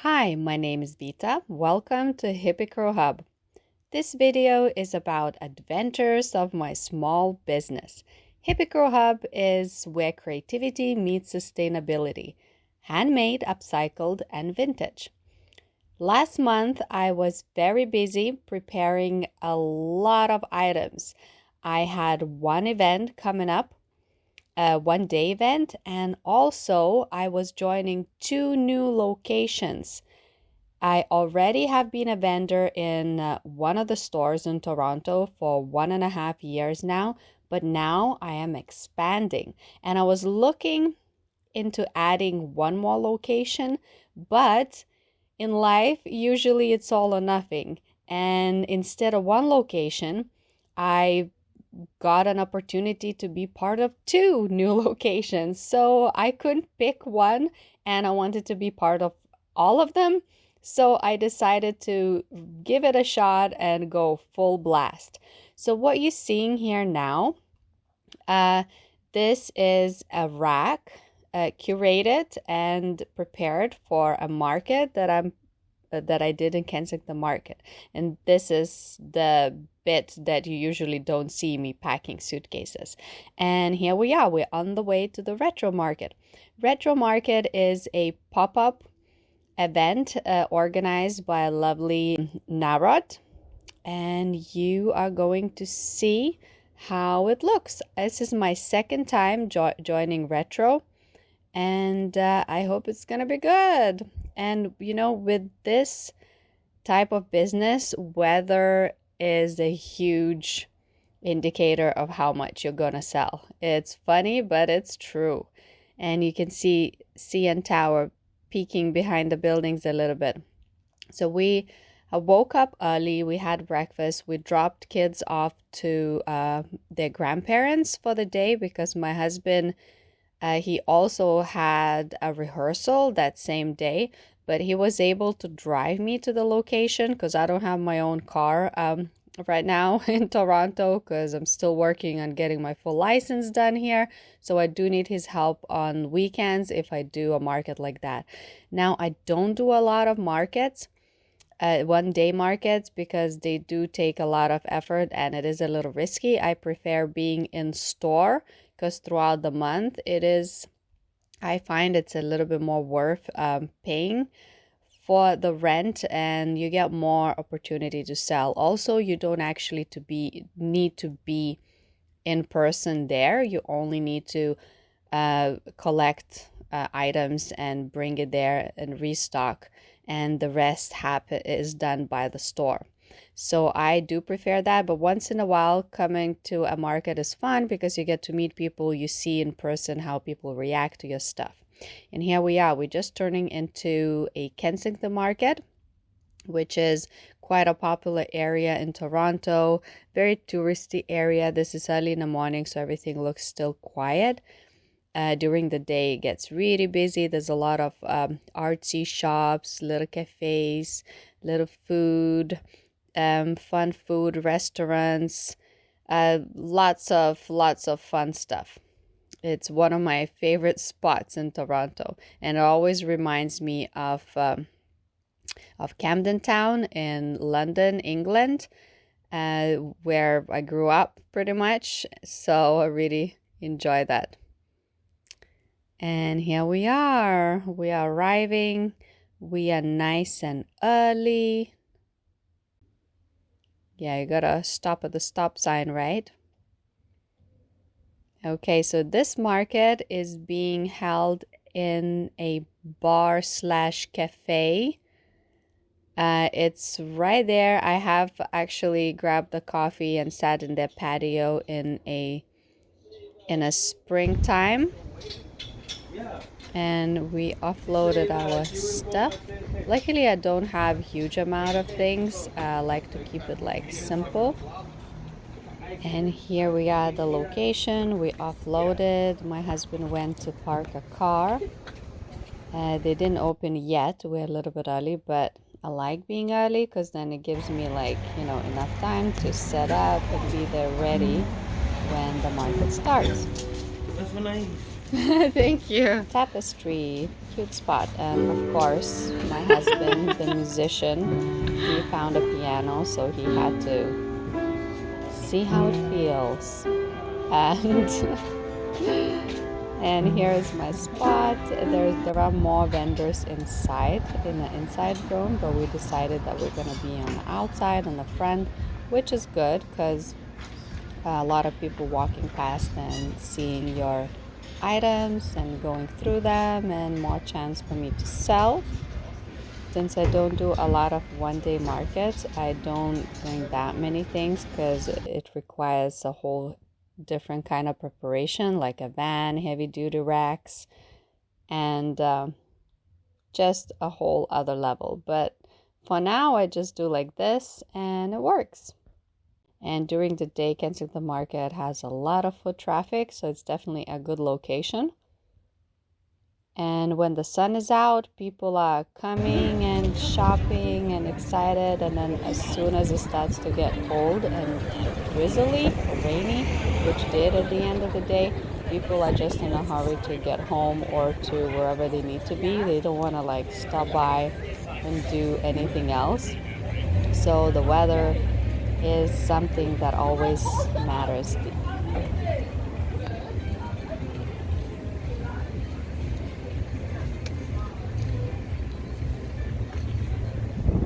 Hi, my name is Vita. Welcome to Hippie Crow Hub. This video is about adventures of my small business. Hippie Crow Hub is where creativity meets sustainability, handmade, upcycled, and vintage. Last month, I was very busy preparing a lot of items. I had one event coming up, a one-day event, and also I was joining two new locations. I already have been a vendor in one of the stores in Toronto for 1.5 years now, but now I am expanding and I was looking into adding one more location, but in life, usually it's all or nothing. And instead of one location, I got an opportunity to be part of two new locations. So I couldn't pick one and I wanted to be part of all of them. So I decided to give it a shot and go full blast. So what you're seeing here now, this is a rack curated and prepared for a market that I did in Kensington Market. And this is the bit that you usually don't see me packing suitcases. And here we are, we're on the way to the Retro Market. Retro Market is a pop-up event organized by a lovely Narod. And you are going to see how it looks. This is my second time joining Retro. And I hope it's going to be good. And, you know, with this type of business, weather is a huge indicator of how much you're going to sell. It's funny, but it's true. And you can see CN Tower peeking behind the buildings a little bit. So we woke up early, we had breakfast, we dropped kids off to their grandparents for the day because my husband he also had a rehearsal that same day, but he was able to drive me to the location because I don't have my own car right now in Toronto because I'm still working on getting my full license done here. So I do need his help on weekends if I do a market like that. Now, I don't do a lot of markets, one-day markets, because they do take a lot of effort and it is a little risky. I prefer being in store because throughout the month I find it's a little bit more worth paying for the rent and you get more opportunity to sell. Also, you don't actually need to be in person there. You only need to collect items and bring it there and restock, and the rest is done by the store. So I do prefer that, but once in a while coming to a market is fun because you get to meet people, you see in person how people react to your stuff. And here we are, we're just turning into a Kensington Market, which is quite a popular area in Toronto, very touristy area. This is early in the morning, so everything looks still quiet. During the day, it gets really busy. There's a lot of artsy shops, little cafes, little food, fun food restaurants, lots of fun stuff. It's one of my favorite spots in Toronto, and it always reminds me of Camden Town in London, England, where I grew up pretty much. So I really enjoy that. And here we are arriving. We are nice and early. Yeah, you gotta stop at the stop sign, right? Okay, so this market is being held in a bar/cafe. It's right there. I have actually grabbed the coffee and sat in their patio in a springtime. And we offloaded our stuff. Luckily, I don't have huge amount of things. I like to keep it like simple. And here we are at the location. We offloaded. My husband went to park a car. They didn't open yet. We're a little bit early, but I like being early because then it gives me enough time to set up and be there ready when the market starts. Thank you. Tapestry, cute spot. And of course, my husband, the musician, he found a piano, so he had to see how it feels. And and here is my spot. There are more vendors inside in the inside room, but we decided that we're gonna be on the outside, on the front, which is good because a lot of people walking past and seeing your items and going through them, and more chance for me to sell. Since I don't do a lot of one-day markets, I don't bring that many things because it requires a whole different kind of preparation, like a van, heavy duty racks, and just a whole other level. But for now, I just do like this and it works. And during the day, Kensington Market has a lot of foot traffic, so it's definitely a good location. And when the sun is out, people are coming and shopping and excited. And then as soon as it starts to get cold and drizzly or rainy, which did at the end of the day, people are just in a hurry to get home or to wherever they need to be. They don't want to like stop by and do anything else. So the weather is something that always matters.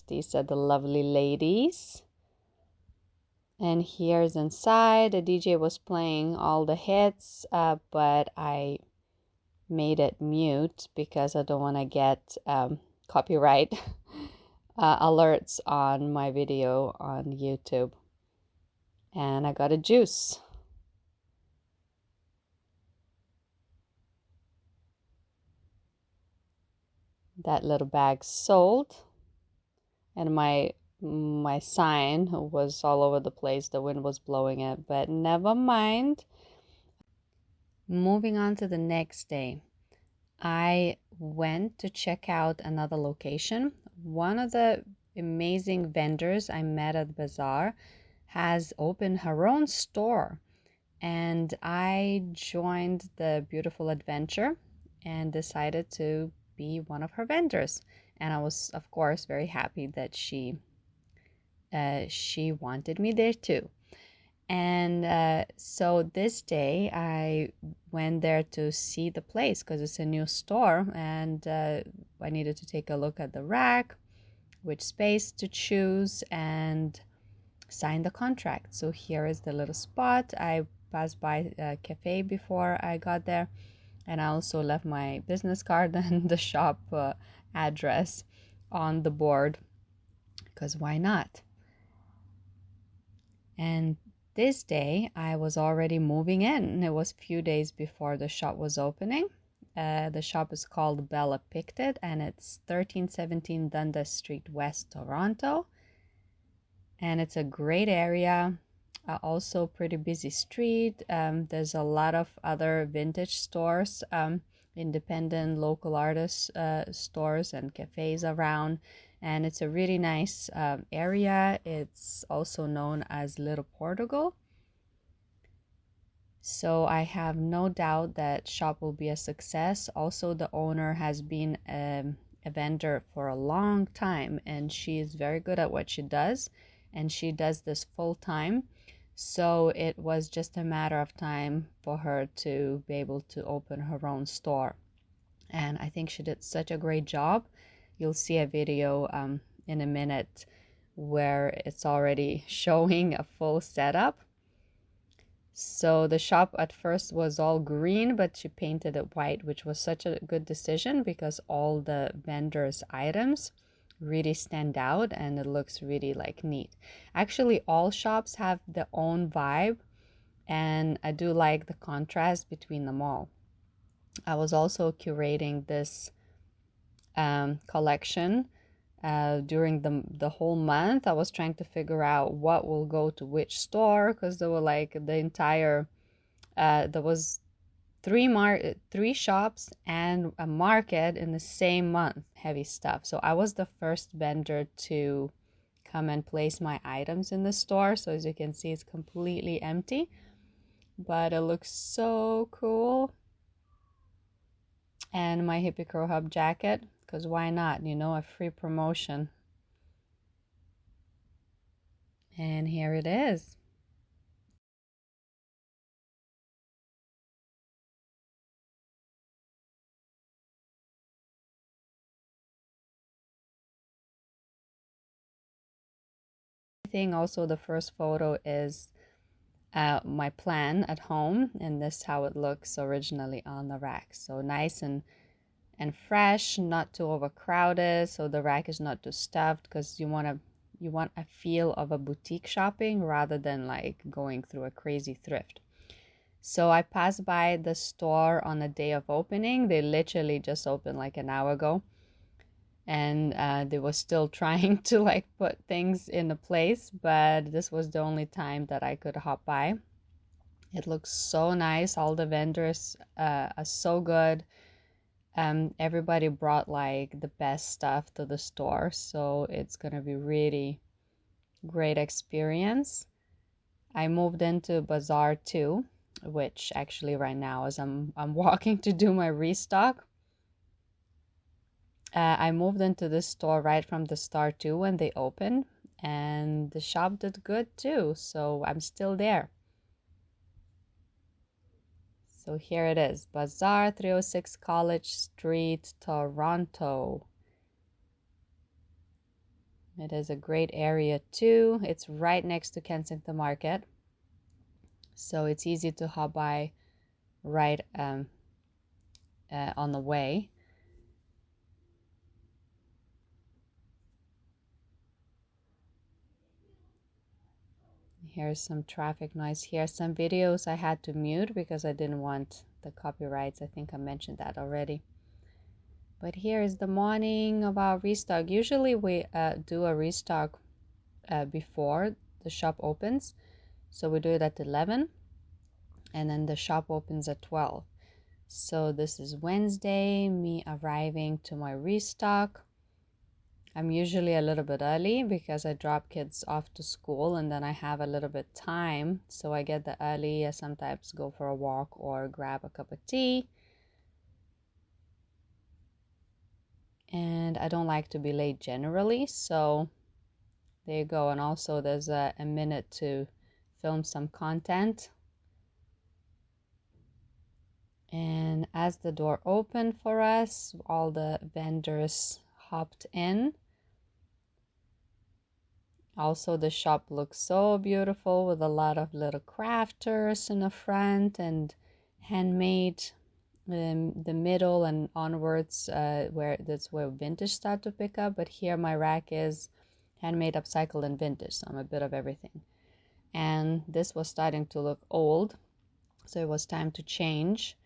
These are the lovely ladies. And here's inside. The DJ was playing all the hits, but I made it mute because I don't want to get copyright alerts on my video on YouTube. And I got a juice. That little bag sold. And my sign was all over the place. The wind was blowing it, but never mind. Moving on to the next day, I went to check out another location. One of the amazing vendors I met at BAZAAR has opened her own store, and I joined the beautiful adventure and decided to be one of her vendors. And I was, of course, very happy that she wanted me there too. And so this day I went there to see the place because it's a new store, and I needed to take a look at the rack, which space to choose, and sign the contract. So here is the little spot. I passed by a cafe before I got there, and I also left my business card and the shop address on the board because why not? And this day I was already moving in. It was a few days before the shop was opening. The shop is called Bella Picked It, and it's 1317 Dundas Street, West Toronto. And it's a great area. Also pretty busy street. There's a lot of other vintage stores, independent local artist stores and cafes around, and it's a really nice area. It's also known as Little Portugal. So I have no doubt that shop will be a success. Also, the owner has been a vendor for a long time, and she is very good at what she does, and she does this full time. So it was just a matter of time for her to be able to open her own store. And I think she did such a great job. You'll see a video in a minute where it's already showing a full setup. So the shop at first was all green, but she painted it white, which was such a good decision because all the vendors' items really stand out and it looks really like neat. Actually, all shops have their own vibe, and I do like the contrast between them all. I was also curating this collection during the whole month. I was trying to figure out what will go to which store because there were like the entire there was three shops and a market in the same month. Heavy stuff. So I was the first vendor to come and place my items in the store. So as you can see, it's completely empty, but it looks so cool. and my Hippie Crow Hub jacket, because why not, you know, a free promotion. And here it is. Also, the first photo is my plan at home, and this is how it looks originally on the rack. So nice and fresh, not too overcrowded, so the rack is not too stuffed, because you want a feel of a boutique shopping rather than like going through a crazy thrift. So I passed by the store on the day of opening. They literally just opened like an hour ago, and they were still trying to like put things in a place, but this was the only time that I could hop by. It looks so nice. All the vendors are so good. Everybody brought like the best stuff to the store, so it's gonna be really great experience. I moved into BAZAAR too, which actually right now as I'm walking to do my restock. I moved into this store right from the start too when they opened, and the shop did good too, so I'm still there. So here it is, BAZAAR, 306 College Street, Toronto. It is a great area too. It's right next to Kensington Market, so it's easy to hop by right on the way. Here's some traffic noise. Here's some videos I had to mute because I didn't want the copyrights. I think I mentioned that already. But here is the morning of our restock. Usually we do a restock before the shop opens. So we do it at 11 and then the shop opens at 12. So this is Wednesday, me arriving to my restock. I'm usually a little bit early because I drop kids off to school and then I have a little bit time. So I get the early. I sometimes go for a walk or grab a cup of tea. And I don't like to be late generally. So there you go. And also there's a minute to film some content. And as the door opened for us, all the vendors hopped in. Also, the shop looks so beautiful with a lot of little crafters in the front and handmade in the middle and onwards, where that's where vintage start to pick up. But here my rack is handmade, upcycled, and vintage. So I'm a bit of everything. And this was starting to look old, so it was time to change.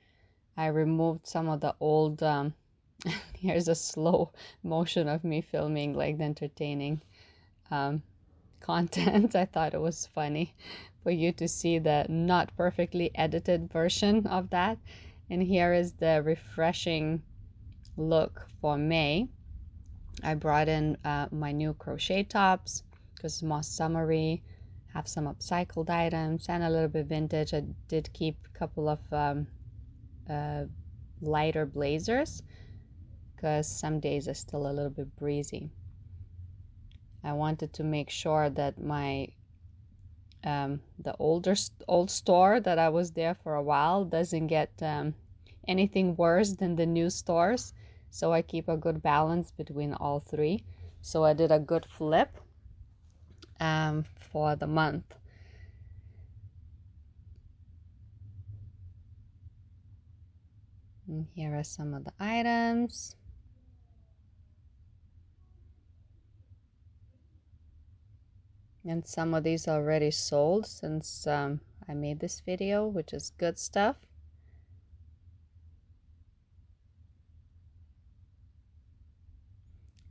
I removed some of the old here's a slow motion of me filming like the entertaining content. I thought it was funny for you to see the not perfectly edited version of that. And here is the refreshing look for May. I brought in my new crochet tops because it's more summery, have some upcycled items and a little bit vintage. I did keep a couple of lighter blazers because some days are still a little bit breezy. I wanted to make sure that my the old store that I was there for a while doesn't get anything worse than the new stores, so I keep a good balance between all three. So I did a good flip for the month. And here are some of the items. And some of these are already sold since I made this video, which is good stuff.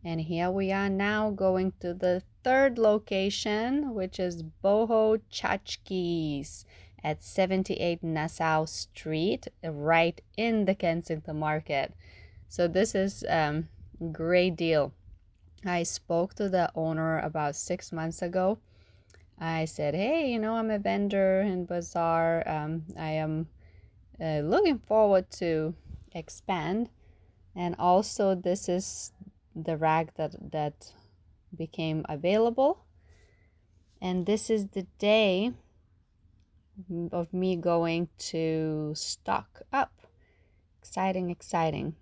And here we are now going to the third location, which is Boho Tchotchkes at 78 Nassau Street, right in the Kensington Market. So this is a great deal. I spoke to the owner about 6 months ago. I said, hey, I'm a vendor in BAZAAR. I am looking forward to expand. And also this is the rack that became available. And this is the day of me going to stock up. Exciting, exciting.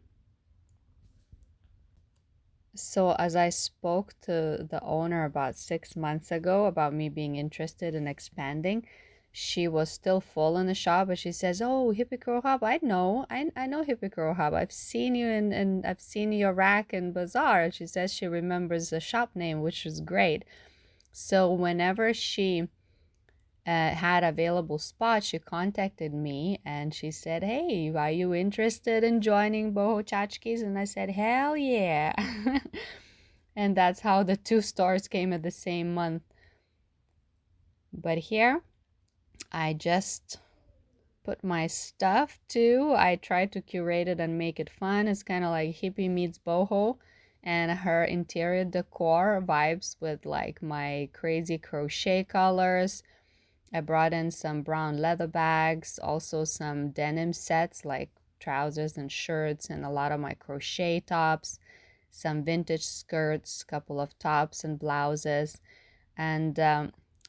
So as I spoke to the owner about 6 months ago about me being interested in expanding, she was still full in the shop, but she says, "Oh, Hippie Crow Hub, I know, I know Hippie Crow Hub. I've seen you and I've seen your rack in BAZAAR." She says she remembers the shop name, which was great. So whenever she had available spots, she contacted me and she said, "Hey, are you interested in joining Boho Tchotchkes?" And I said, "Hell yeah." And that's how the two stores came at the same month. But here I just put my stuff too. I tried to curate it and make it fun. It's kind of like hippie meets boho, and her interior decor vibes with like my crazy crochet colors. I brought in some brown leather bags, also some denim sets like trousers and shirts, and a lot of my crochet tops, some vintage skirts, couple of tops and blouses. And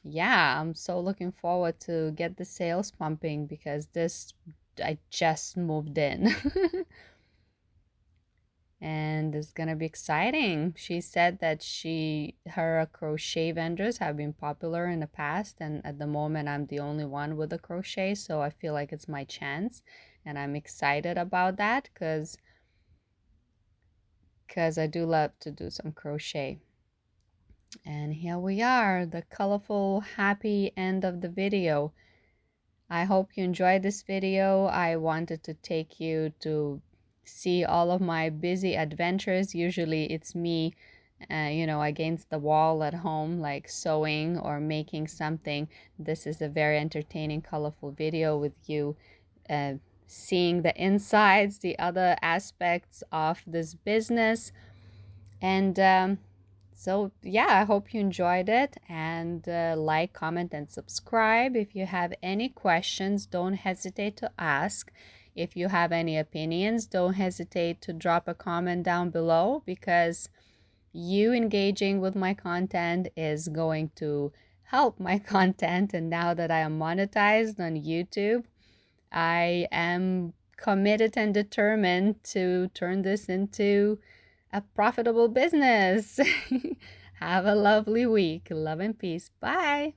yeah, I'm so looking forward to get the sales pumping because I just moved in. And it's gonna be exciting. She said that her crochet vendors have been popular in the past, and at the moment I'm the only one with a crochet, so I feel like it's my chance, and I'm excited about that because I do love to do some crochet. And here we are, the colorful, happy end of the video. I hope you enjoyed this video. I wanted to take you to see all of my busy adventures. Usually it's me, against the wall at home, like sewing or making something. This is a very entertaining, colorful video with you seeing the insides, the other aspects of this business. And so yeah, I hope you enjoyed it, and like, comment, and subscribe. If you have any questions, don't hesitate to ask. If you have any opinions, don't hesitate to drop a comment down below, because you engaging with my content is going to help my content. And now that I am monetized on YouTube, I am committed and determined to turn this into a profitable business. Have a lovely week. Love and peace. Bye.